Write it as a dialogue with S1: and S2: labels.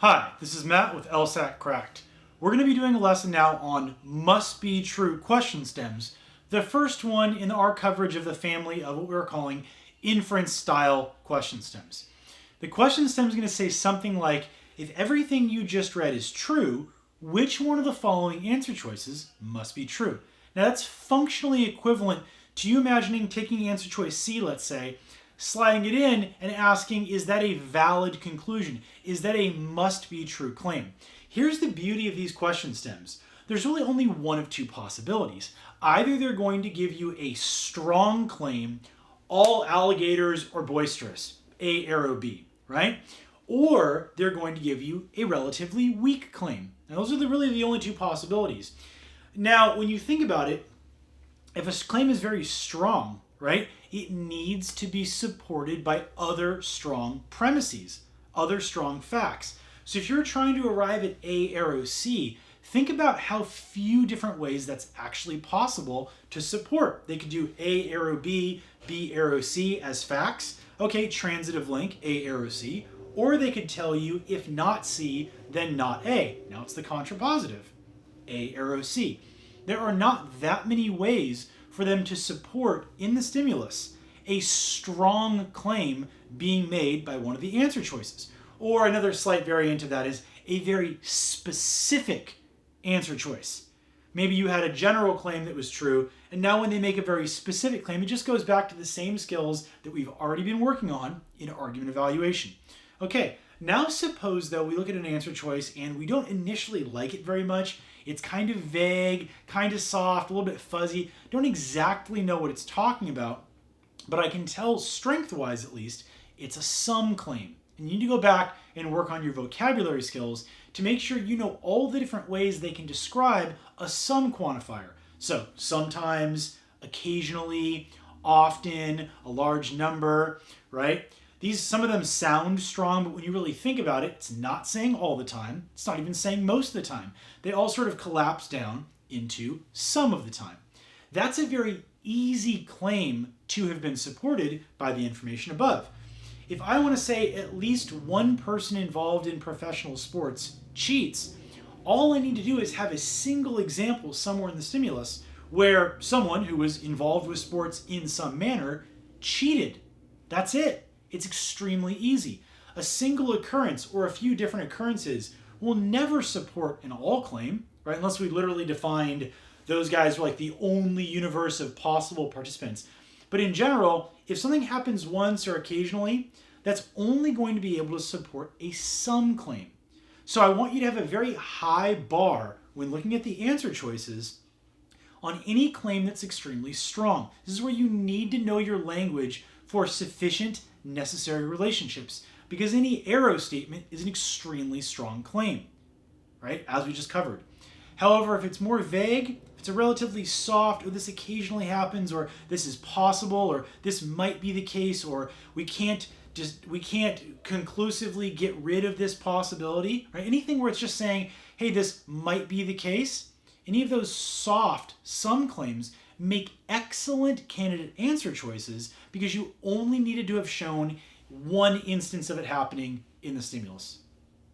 S1: Hi, this is Matt with LSAT Cracked. We're going to be doing a lesson now on must-be-true question stems, the first one in our coverage of the family of what we're calling inference-style question stems. The question stem is going to say something like, if everything you just read is true, which one of the following answer choices must be true? Now that's functionally equivalent to you imagining taking answer choice C, let's say, sliding it in and asking, is that a valid conclusion? Is that a must-be-true claim? Here's the beauty of these question stems. There's really only one of two possibilities. Either they're going to give you a strong claim, all alligators are boisterous, A arrow B, right? Or they're going to give you a relatively weak claim. Now those are really the only two possibilities. Now, when you think about it, if a claim is very strong, right, it needs to be supported by other strong premises, other strong facts. So if you're trying to arrive at A arrow C, think about how few different ways that's actually possible to support. They could do A arrow B, B arrow C as facts. Okay, transitive link, A arrow C. Or they could tell you, if not C, then not A. Now it's the contrapositive, A arrow C. There are not that many ways for them to support in the stimulus a strong claim being made by one of the answer choices. Or another slight variant of that is a very specific answer choice. Maybe you had a general claim that was true, and now when they make a very specific claim, it just goes back to the same skills that we've already been working on in argument evaluation. Okay, now suppose though we look at an answer choice and we don't initially like it very much. It's kind of vague, kind of soft, a little bit fuzzy. Don't exactly know what it's talking about, but I can tell strength-wise at least, it's a sum claim. And you need to go back and work on your vocabulary skills to make sure you know all the different ways they can describe a sum quantifier. So sometimes, occasionally, often, a large number, right? Some of them sound strong, but when you really think about it, it's not saying all the time. It's not even saying most of the time. They all sort of collapse down into some of the time. That's a very easy claim to have been supported by the information above. If I want to say at least one person involved in professional sports cheats, all I need to do is have a single example somewhere in the stimulus where someone who was involved with sports in some manner cheated. That's it. It's extremely easy. A single occurrence or a few different occurrences will never support an all claim, right? Unless we literally defined those guys were like the only universe of possible participants. But in general, if something happens once or occasionally, that's only going to be able to support a sum claim. So I want you to have a very high bar when looking at the answer choices on any claim that's extremely strong. This is where you need to know your language for sufficient necessary relationships, because any arrow statement is an extremely strong claim, right? As we just covered. However, if it's more vague, if it's a relatively soft, or this occasionally happens, or this is possible, or this might be the case, or we can't conclusively get rid of this possibility, right? Anything where it's just saying, hey, this might be the case, any of those soft sum claims make excellent candidate answer choices because you only needed to have shown one instance of it happening in the stimulus.